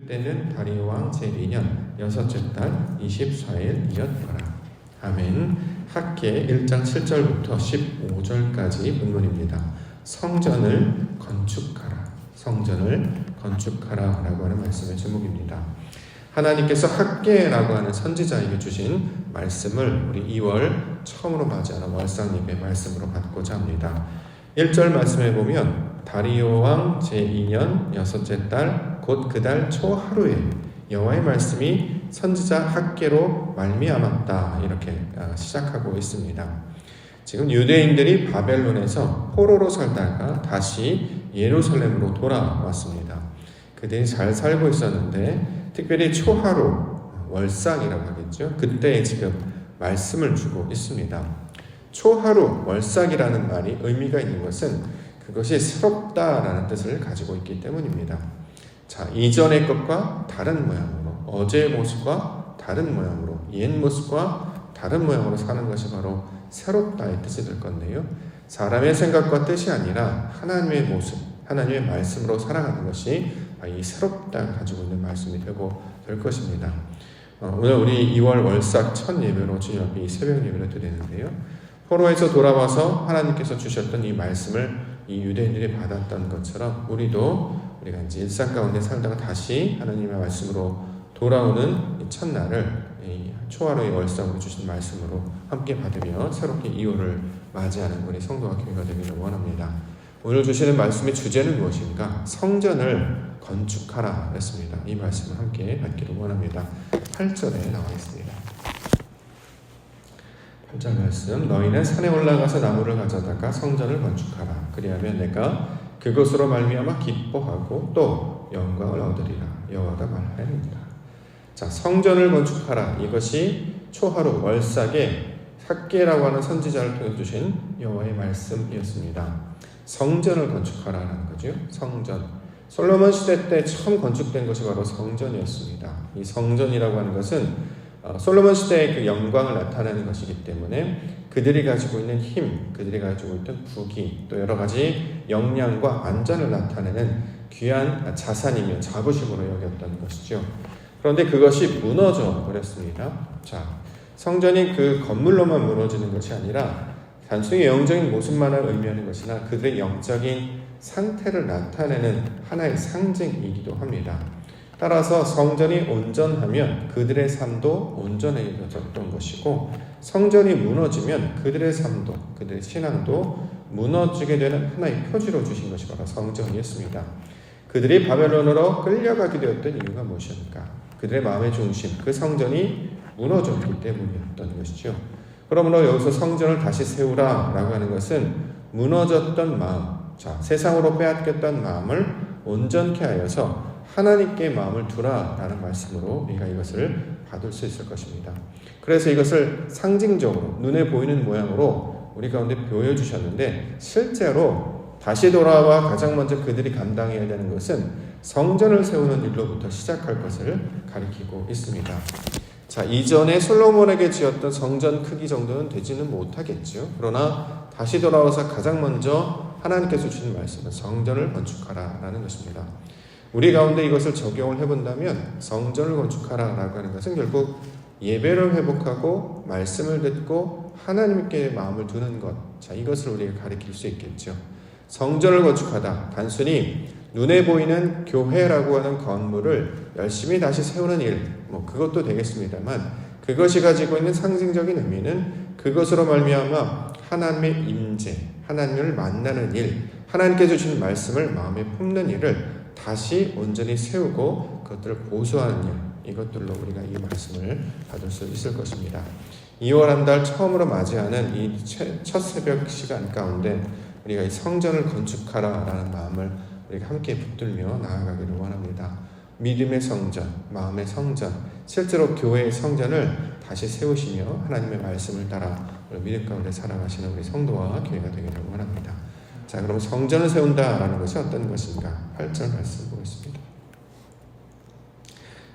때는 다리오 왕 제2년 여섯째 달 24일이었더라. 아멘. 학계 1장 7절부터 15절까지 본문입니다. 성전을 건축하라. 성전을 건축하라 라고 하는 말씀의 제목입니다. 하나님께서 학계라고 하는 선지자에게 주신 말씀을 우리 2월 처음으로 맞이하는 월상예배 말씀으로 받고자 합니다. 1절 말씀에 보면 다리오 왕 제2년 여섯째 달 곧 그 달 초하루에 여호와의 말씀이 선지자 학계로 말미암았다 이렇게 시작하고 있습니다. 지금 유대인들이 바벨론에서 포로로 살다가 다시 예루살렘으로 돌아왔습니다. 그들이 잘 살고 있었는데 특별히 초하루 월삭이라고 하겠죠. 그때 지금 말씀을 주고 있습니다. 초하루 월삭이라는 말이 의미가 있는 것은 그것이 새롭다라는 뜻을 가지고 있기 때문입니다. 자, 이전의 것과 다른 모양으로, 어제의 모습과 다른 모양으로, 옛 모습과 다른 모양으로 사는 것이 바로 새롭다의 뜻이 될 건데요. 사람의 생각과 뜻이 아니라 하나님의 모습, 하나님의 말씀으로 살아가는 것이 이 새롭다를 가지고 있는 말씀이 되고 될 것입니다. 오늘 우리 2월 월삭 첫 예배로 주님 앞에 이 새벽 예배를 드리는데요. 포로에서 돌아와서 하나님께서 주셨던 이 말씀을 이 유대인들이 받았던 것처럼 우리가 이제 일상 가운데 살다가 다시 하나님의 말씀으로 돌아오는 이 첫날을 이 초하루의 월삭으로 주신 말씀으로 함께 받으며 새롭게 2월을 맞이하는 우리 성도와 교회가 되기를 원합니다. 오늘 주시는 말씀의 주제는 무엇인가? 성전을 건축하라 했습니다. 이 말씀을 함께 받기를 원합니다. 8절에 나와 있습니다. 8절 말씀, 너희는 산에 올라가서 나무를 가져다가 성전을 건축하라. 그리하면 내가 그것으로 말미암아 기뻐하고 또 영광을 얻으리라. 여호와가 말하였느니라. 자, 성전을 건축하라. 이것이 초하루 월삭의 학계라고 하는 선지자를 통해 주신 여호와의 말씀이었습니다. 성전을 건축하라는 거죠. 성전. 솔로몬 시대 때 처음 건축된 것이 바로 성전이었습니다. 이 성전이라고 하는 것은 솔로몬 시대의 그 영광을 나타내는 것이기 때문에 그들이 가지고 있는 힘, 그들이 가지고 있던 부귀, 또 여러 가지 역량과 안전을 나타내는 귀한 자산이며 자부심으로 여겼던 것이죠. 그런데 그것이 무너져 버렸습니다. 자, 성전이 그 건물로만 무너지는 것이 아니라 단순히 영적인 모습만을 의미하는 것이나 그들의 영적인 상태를 나타내는 하나의 상징이기도 합니다. 따라서 성전이 온전하면 그들의 삶도 온전해졌던 것이고 성전이 무너지면 그들의 삶도 그들의 신앙도 무너지게 되는 하나의 표지로 주신 것이 바로 성전이었습니다. 그들이 바벨론으로 끌려가게 되었던 이유가 무엇입니까? 그들의 마음의 중심, 그 성전이 무너졌기 때문이었던 것이죠. 그러므로 여기서 성전을 다시 세우라라고 하는 것은 무너졌던 마음, 자, 세상으로 빼앗겼던 마음을 온전케 하여서 하나님께 마음을 두라라는 말씀으로 우리가 이것을 받을 수 있을 것입니다. 그래서 이것을 상징적으로 눈에 보이는 모양으로 우리 가운데 보여주셨는데 실제로 다시 돌아와 가장 먼저 그들이 감당해야 되는 것은 성전을 세우는 일로부터 시작할 것을 가리키고 있습니다. 자, 이전에 솔로몬에게 지었던 성전 크기 정도는 되지는 못하겠죠. 그러나 다시 돌아와서 가장 먼저 하나님께서 주신 말씀은 성전을 건축하라라는 것입니다. 우리 가운데 이것을 적용을 해본다면 성전을 건축하라라고 하는 것은 결국 예배를 회복하고 말씀을 듣고 하나님께 마음을 두는 것, 자, 이것을 우리가 가리킬 수 있겠죠. 성전을 건축하다, 단순히 눈에 보이는 교회라고 하는 건물을 열심히 다시 세우는 일, 그것도 되겠습니다만 그것이 가지고 있는 상징적인 의미는 그것으로 말미암아 하나님의 임재, 하나님을 만나는 일, 하나님께서 주신 말씀을 마음에 품는 일을 다시 온전히 세우고 그것들을 보수하는 일, 이것들로 우리가 이 말씀을 받을 수 있을 것입니다. 2월 한 달 처음으로 맞이하는 이 첫 새벽 시간 가운데 우리가 이 성전을 건축하라라는 마음을 우리가 함께 붙들며 나아가기를 원합니다. 믿음의 성전, 마음의 성전, 실제로 교회의 성전을 다시 세우시며 하나님의 말씀을 따라 믿음 가운데 살아가시는 우리 성도와 교회가 되기를 원합니다. 자, 그럼 성전을 세운다라는 것이 어떤 것인가? 8절 말씀 보겠습니다.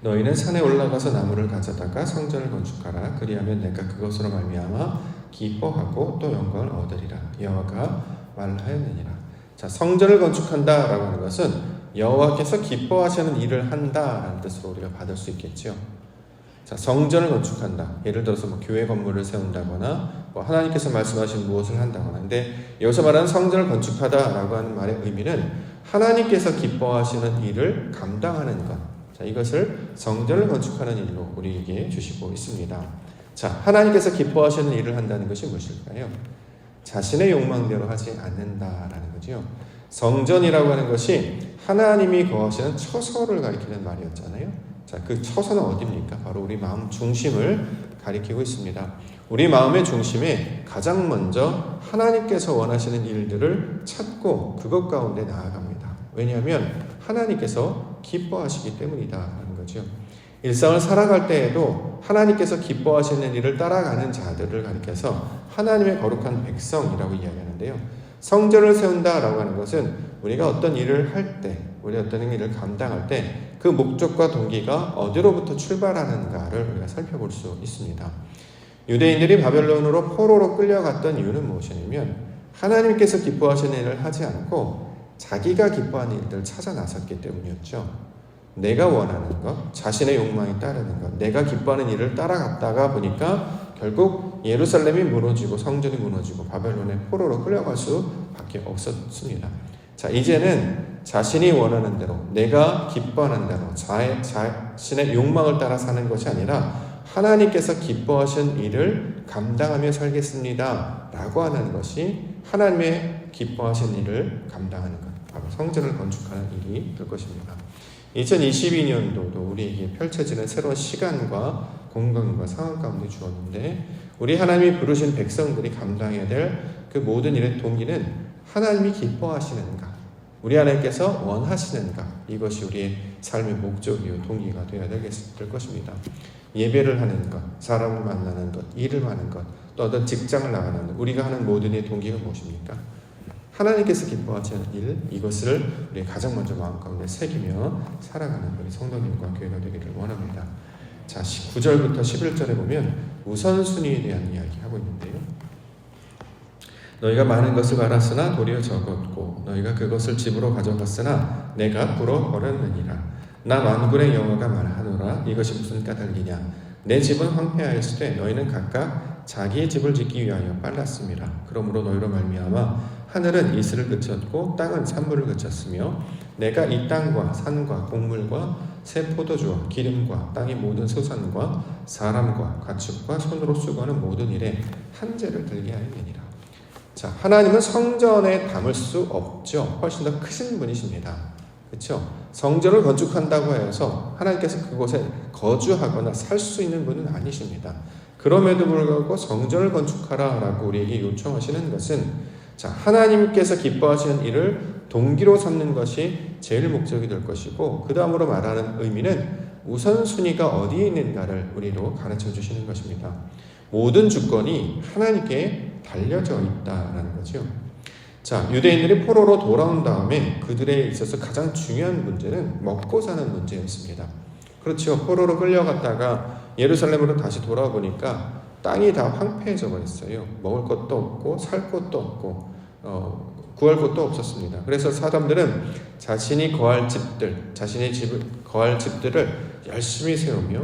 너희는 산에 올라가서 나무를 가져다가 성전을 건축하라. 그리하면 내가 그것으로 말미암아 기뻐하고 또 영광을 얻으리라. 여호와가 말하였느니라. 자, 성전을 건축한다라고 하는 것은 여호와께서 기뻐하시는 일을 한다라는 뜻으로 우리가 받을 수 있겠죠. 자, 성전을 건축한다. 예를 들어서 뭐 교회 건물을 세운다거나 뭐 하나님께서 말씀하신 무엇을 한다거나. 근데 여기서 말하는 성전을 건축하다라고 하는 말의 의미는 하나님께서 기뻐하시는 일을 감당하는 것. 자, 이것을 성전을 건축하는 일로 우리에게 주시고 있습니다. 자, 하나님께서 기뻐하시는 일을 한다는 것이 무엇일까요? 자신의 욕망대로 하지 않는다라는 거죠. 성전이라고 하는 것이 하나님이 거하시는 처소를 가리키는 말이었잖아요. 자, 그 처소는 어디입니까? 바로 우리 마음 중심을 가리키고 있습니다. 우리 마음의 중심에 가장 먼저 하나님께서 원하시는 일들을 찾고 그것 가운데 나아갑니다. 왜냐하면 하나님께서 기뻐하시기 때문이다 하는 거죠. 일상을 살아갈 때에도 하나님께서 기뻐하시는 일을 따라가는 자들을 가리켜서 하나님의 거룩한 백성이라고 이야기하는데요. 성전을 세운다라고 하는 것은 우리가 어떤 일을 할 때, 우리 어떤 일을 감당할 때 그 목적과 동기가 어디로부터 출발하는가를 우리가 살펴볼 수 있습니다. 유대인들이 바벨론으로 포로로 끌려갔던 이유는 무엇이냐면 하나님께서 기뻐하시는 일을 하지 않고 자기가 기뻐하는 일들을 찾아 나섰기 때문이었죠. 내가 원하는 것, 자신의 욕망이 따르는 것, 내가 기뻐하는 일을 따라갔다가 보니까 결국 예루살렘이 무너지고 성전이 무너지고 바벨론의 포로로 끌려갈 수밖에 없었습니다. 자, 이제는 자신이 원하는 대로, 내가 기뻐하는 대로 자신의 욕망을 따라 사는 것이 아니라 하나님께서 기뻐하신 일을 감당하며 살겠습니다 라고 하는 것이 하나님의 기뻐하신 일을 감당하는 것, 바로 성전을 건축하는 일이 될 것입니다. 2022년도도 우리에게 펼쳐지는 새로운 시간과 공간과 상황 가운데 주었는데 우리 하나님이 부르신 백성들이 감당해야 될 그 모든 일의 동기는 하나님이 기뻐하시는가, 우리 하나님께서 원하시는가, 이것이 우리의 삶의 목적이요 동기가 되어야 될 것입니다. 예배를 하는 것, 사람을 만나는 것, 일을 하는 것, 또 어떤 직장을 나가는 것, 우리가 하는 모든 일의 동기가 무엇입니까? 하나님께서 기뻐하시는 일, 이것을 우리 가장 먼저 마음 가운데 새기며 살아가는 우리 성도님과 교회가 되기를 원합니다. 자, 9절부터 11절에 보면 우선순위에 대한 이야기하고 있는데요. 너희가 많은 것을 알았으나 도리어 적었고 너희가 그것을 집으로 가져갔으나 내가 불어 버렸느니라. 나 만군의 여호와가 말하노라. 이것이 무슨 까닭이냐? 내 집은 황폐하였을 때 너희는 각각 자기의 집을 짓기 위하여 빨랐습니다. 그러므로 너희로 말미암아 하늘은 이슬을 그쳤고 땅은 산물을 그쳤으며 내가 이 땅과 산과 곡물과 새 포도주와 기름과 땅의 모든 소산과 사람과 가축과 손으로 수고하는 모든 일에 한재를 들게 하였느니라. 자, 하나님은 성전에 담을 수 없죠. 훨씬 더 크신 분이십니다. 그렇죠? 성전을 건축한다고 해서 하나님께서 그곳에 거주하거나 살 수 있는 분은 아니십니다. 그럼에도 불구하고 성전을 건축하라라고 우리에게 요청하시는 것은 자, 하나님께서 기뻐하시는 일을 동기로 삼는 것이 제일 목적이 될 것이고 그 다음으로 말하는 의미는 우선순위가 어디에 있는가를 우리로 가르쳐 주시는 것입니다. 모든 주권이 하나님께 달려져 있다라는 거죠. 자, 유대인들이 포로로 돌아온 다음에 그들에 있어서 가장 중요한 문제는 먹고 사는 문제였습니다. 그렇죠. 포로로 끌려갔다가 예루살렘으로 다시 돌아와 보니까 땅이 다 황폐해져 버렸어요. 먹을 것도 없고 살 것도 없고 구할 것도 없었습니다. 그래서 사람들은 자신이 거할 집들, 자신의 거할 집들을 열심히 세우며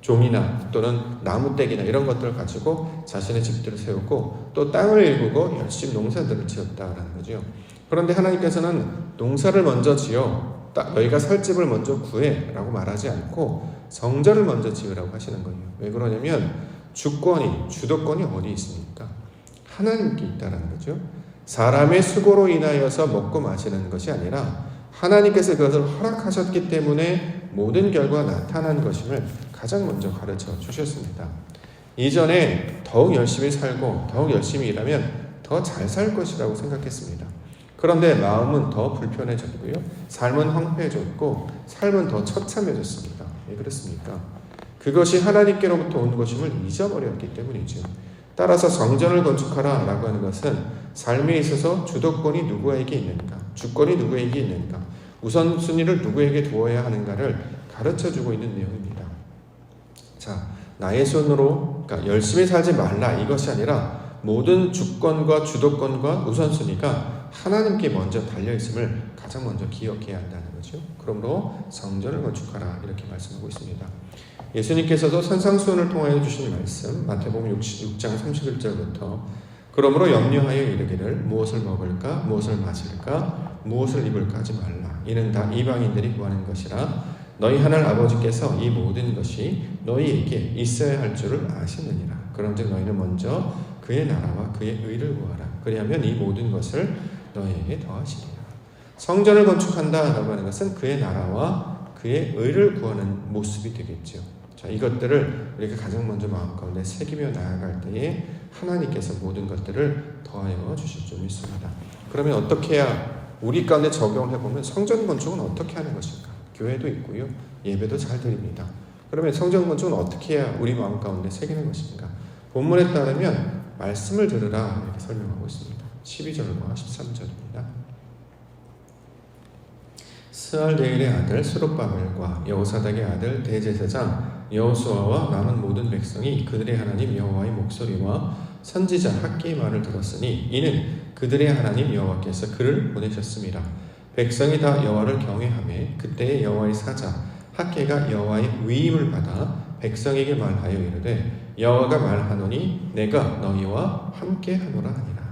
종이나 또는 나무떼기나 이런 것들을 가지고 자신의 집들을 세우고 또 땅을 일구고 열심히 농사들을 지었다라는 거죠. 그런데 하나님께서는 농사를 먼저 지어 너희가 살 집을 먼저 구해라고 말하지 않고 성전을 먼저 지으라고 하시는 거예요. 왜 그러냐면 주도권이 어디 있습니까? 하나님께 있다라는 거죠. 사람의 수고로 인하여서 먹고 마시는 것이 아니라 하나님께서 그것을 허락하셨기 때문에 모든 결과가 나타난 것임을 가장 먼저 가르쳐 주셨습니다. 이전에 더욱 열심히 살고 더욱 열심히 일하면 더 잘 살 것이라고 생각했습니다. 그런데 마음은 더 불편해졌고요. 삶은 황폐해졌고 삶은 더 처참해졌습니다. 왜 그렇습니까? 그것이 하나님께로부터 온 것임을 잊어버렸기 때문이죠. 따라서 성전을 건축하라 라고 하는 것은 삶에 있어서 주도권이 누구에게 있는가, 주권이 누구에게 있는가, 우선순위를 누구에게 두어야 하는가를 가르쳐주고 있는 내용입니다. 자, 나의 손으로 그러니까 열심히 살지 말라 이것이 아니라 모든 주권과 주도권과 우선순위가 하나님께 먼저 달려있음을 가장 먼저 기억해야 한다는 거죠. 그러므로 성전을 건축하라 이렇게 말씀하고 있습니다. 예수님께서도 산상수훈을 통하여 주신 말씀 마태복음 6장 31절부터 그러므로 염려하여 이르기를 무엇을 먹을까 무엇을 마실까 무엇을 입을까 하지 말라. 이는 다 이방인들이 구하는 것이라 너희 하늘 아버지께서 이 모든 것이 너희에게 있어야 할 줄을 아시느니라. 그런즉 너희는 먼저 그의 나라와 그의 의를 구하라. 그리하면 이 모든 것을 너희에게 더하시리라. 성전을 건축한다라고 하는 것은 그의 나라와 그의 의를 구하는 모습이 되겠죠. 자, 이것들을 우리가 가장 먼저 마음 가운데 새기며 나아갈 때에 하나님께서 모든 것들을 더하여 주실 줄 믿습니다. 그러면 어떻게 해야 우리 가운데 적용을 해보면 성전 건축은 어떻게 하는 것인가? 교회도 있고요. 예배도 잘 드립니다. 그러면 성전 건축은 어떻게 해야 우리 마음 가운데 새기는 것인가? 본문에 따르면 말씀을 들으라 이렇게 설명하고 있습니다. 12절과 13절입니다. 스알데일의 아들 스룹바벨과 여호사닥의 아들 대제사장 여호수아와 남은 모든 백성이 그들의 하나님 여호와의 목소리와 선지자 학기의 말을 들었으니 이는 그들의 하나님 여호와께서 그를 보내셨습니다. 백성이 다 여호와를 경외하며 그때의 여호와의 사자 학기가 여호와의 위임을 받아 백성에게 말하여 이르되 여호와가 말하노니 내가 너희와 함께 하노라 하니라.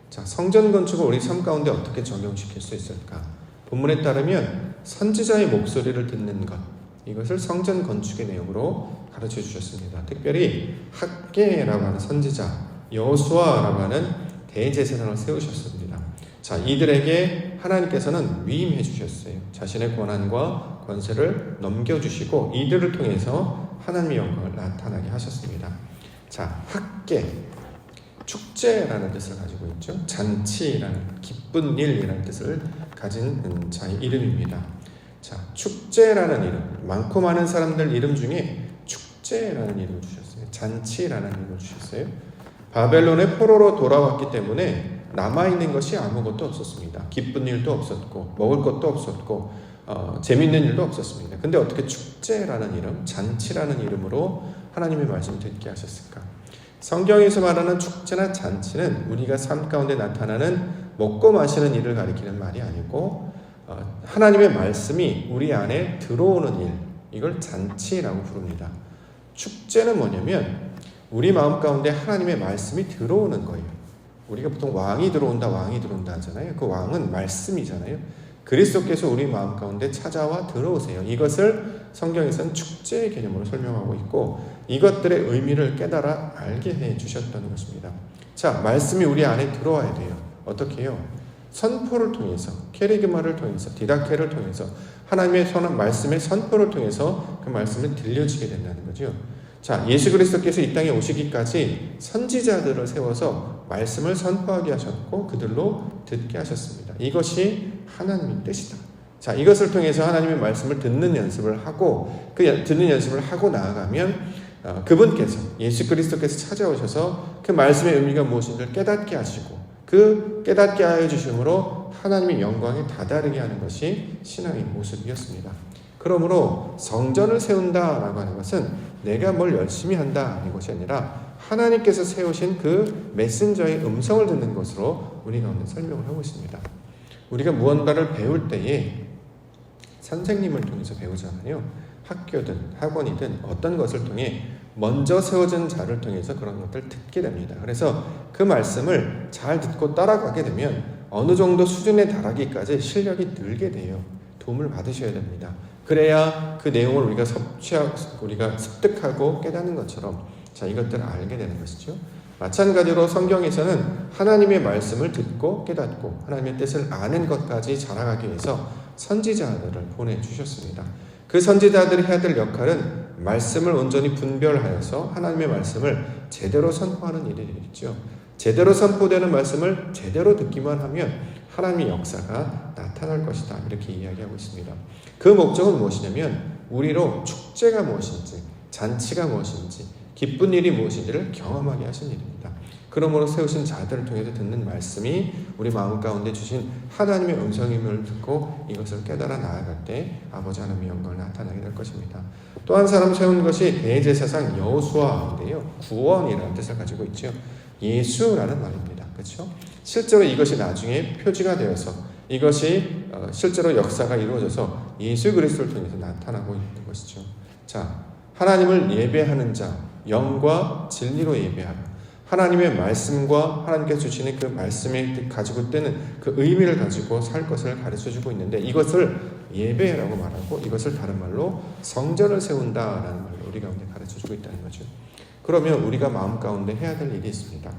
자, 성전 건축을 우리 삶 가운데 어떻게 적용시킬 수 있을까? 본문에 따르면 선지자의 목소리를 듣는 것, 이것을 성전 건축의 내용으로 가르쳐 주셨습니다. 특별히 학개라고 하는 선지자, 여호수아라고 하는 대제사장을 세우셨습니다. 자, 이들에게 하나님께서는 위임해 주셨어요. 자신의 권한과 권세를 넘겨주시고 이들을 통해서 하나님의 영광을 나타나게 하셨습니다. 자, 학개, 축제라는 뜻을 가지고 있죠. 잔치라는 기쁜 일이라는 뜻을 가진 자의 이름입니다. 자, 축제라는 이름, 많고 많은 사람들 이름 중에 축제라는 이름을 주셨어요. 잔치라는 이름을 주셨어요. 바벨론의 포로로 돌아왔기 때문에 남아있는 것이 아무것도 없었습니다. 기쁜 일도 없었고 먹을 것도 없었고 재밌는 일도 없었습니다. 근데 어떻게 축제라는 이름, 잔치라는 이름으로 하나님의 말씀을 듣게 하셨을까? 성경에서 말하는 축제나 잔치는 우리가 삶 가운데 나타나는 먹고 마시는 일을 가리키는 말이 아니고 하나님의 말씀이 우리 안에 들어오는 일, 이걸 잔치라고 부릅니다. 축제는 뭐냐면 우리 마음 가운데 하나님의 말씀이 들어오는 거예요. 우리가 보통 왕이 들어온다 하잖아요. 그 왕은 말씀이잖아요. 그리스도께서 우리 마음 가운데 찾아와 들어오세요. 이것을 성경에서는 축제의 개념으로 설명하고 있고 이것들의 의미를 깨달아 알게 해 주셨다는 것입니다. 자, 말씀이 우리 안에 들어와야 돼요. 어떻게 해요? 선포를 통해서, 케리그마를 통해서, 디다케를 통해서 하나님의 말씀의 선포를 통해서 그 말씀을 들려지게 된다는 거죠. 자, 예수 그리스도께서 이 땅에 오시기까지 선지자들을 세워서 말씀을 선포하게 하셨고 그들로 듣게 하셨습니다. 이것이 하나님의 뜻이다. 자, 이것을 통해서 하나님의 말씀을 듣는 연습을 하고 듣는 연습을 하고 나아가면 그분께서 예수 그리스도께서 찾아오셔서 그 말씀의 의미가 무엇인지를 깨닫게 하시고 그 깨닫게 하여 주심으로 하나님의 영광에 다다르게 하는 것이 신앙의 모습이었습니다. 그러므로 성전을 세운다라고 하는 것은 내가 뭘 열심히 한다는 것이 아니라 하나님께서 세우신 그 메신저의 음성을 듣는 것으로 우리 가운데 설명을 하고 있습니다. 우리가 무언가를 배울 때에 선생님을 통해서 배우잖아요. 학교든 학원이든 어떤 것을 통해 먼저 세워진 자를 통해서 그런 것들을 듣게 됩니다. 그래서 그 말씀을 잘 듣고 따라가게 되면 어느 정도 수준에 달하기까지 실력이 늘게 돼요. 도움을 받으셔야 됩니다. 그래야 그 내용을 우리가 습득하고 깨닫는 것처럼 자, 이것들을 알게 되는 것이죠. 마찬가지로 성경에서는 하나님의 말씀을 듣고 깨닫고 하나님의 뜻을 아는 것까지 자라가기 위해서 선지자들을 보내주셨습니다. 그 선지자들이 해야 될 역할은 말씀을 온전히 분별하여서 하나님의 말씀을 제대로 선포하는 일이겠죠. 제대로 선포되는 말씀을 제대로 듣기만 하면 하나님의 역사가 나타날 것이다. 이렇게 이야기하고 있습니다. 그 목적은 무엇이냐면 우리로 축제가 무엇인지, 잔치가 무엇인지, 기쁜 일이 무엇인지를 경험하게 하신 일입니다. 그러므로 세우신 자들을 통해서 듣는 말씀이 우리 마음 가운데 주신 하나님의 음성임을 듣고 이것을 깨달아 나아갈 때 아버지 하나님의 영광을 나타나게 될 것입니다. 또 한 사람 세운 것이 대제사장 여호수아인데요. 구원이라는 뜻을 가지고 있죠. 예수라는 말입니다. 그렇죠? 실제로 이것이 나중에 표지가 되어서 이것이 실제로 역사가 이루어져서 예수 그리스도를 통해서 나타나고 있는 것이죠. 자, 하나님을 예배하는 자, 영과 진리로 예배하라. 하나님의 말씀과 하나님께서 주시는 그 말씀에 가지고 있는 그 의미를 가지고 살 것을 가르쳐주고 있는데, 이것을 예배라고 말하고 이것을 다른 말로 성전을 세운다라는 말로 우리 가운데 가르쳐주고 있다는 거죠. 그러면 우리가 마음 가운데 해야 될 일이 있습니다.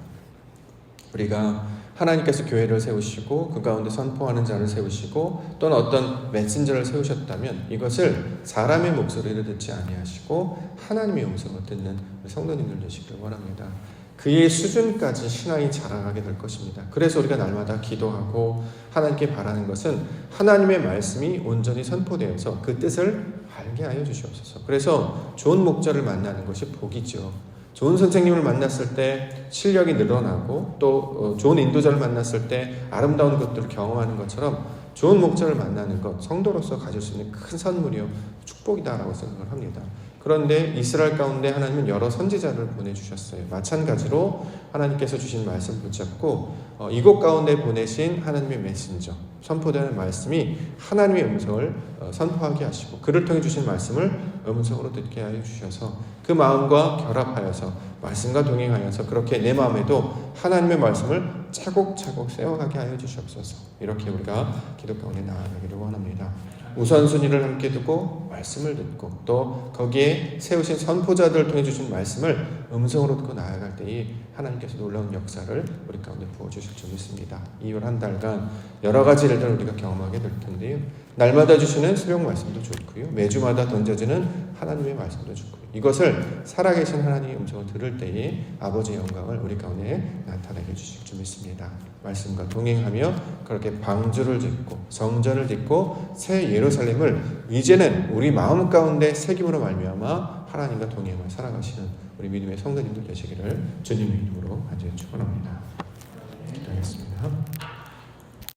우리가 하나님께서 교회를 세우시고 그 가운데 선포하는 자를 세우시고 또는 어떤 메신저를 세우셨다면 이것을 사람의 목소리를 듣지 아니하시고 하나님의 음성을 듣는 성도님들 되시길 원합니다. 그의 수준까지 신앙이 자라가게 될 것입니다. 그래서 우리가 날마다 기도하고 하나님께 바라는 것은 하나님의 말씀이 온전히 선포되어서 그 뜻을 알게 하여 주시옵소서. 그래서 좋은 목자를 만나는 것이 복이죠. 좋은 선생님을 만났을 때 실력이 늘어나고 또 좋은 인도자를 만났을 때 아름다운 것들을 경험하는 것처럼 좋은 목자를 만나는 것, 성도로서 가질 수 있는 큰 선물이요 축복이다라고 생각을 합니다. 그런데 이스라엘 가운데 하나님은 여러 선지자를 보내주셨어요. 마찬가지로 하나님께서 주신 말씀 붙잡고 이곳 가운데 보내신 하나님의 메신저, 선포되는 말씀이 하나님의 음성을 선포하게 하시고 그를 통해 주신 말씀을 음성으로 듣게 하여 주셔서 그 마음과 결합하여서 말씀과 동행하여서 그렇게 내 마음에도 하나님의 말씀을 차곡차곡 세워가게 하여 주시옵소서. 이렇게 우리가 기도 가운데 나아가기를 원합니다. 우선순위를 함께 두고 말씀을 듣고 또 거기에 세우신 선포자들을 통해 주신 말씀을 음성으로 듣고 나아갈 때에 하나님께서 놀라운 역사를 우리 가운데 부어주실 줄 믿습니다. 2월 한 달간 여러 가지 일들을 우리가 경험하게 될 텐데요. 날마다 주시는 수용 말씀도 좋고요. 매주마다 던져지는 하나님의 말씀도 좋고요. 이것을 살아계신 하나님의 음성을 들을 때에 아버지의 영광을 우리 가운데 나타나게 해주실 줄 믿습니다. 말씀과 동행하며 그렇게 방주를 짓고 성전을 짓고 새 예루살렘을 이제는 우리 마음 가운데 새김으로 말미암아 하나님과 동행하며 살아가시는 우리 믿음의 성도님들 되시기를 주님의 이름으로 간절히 축원합니다.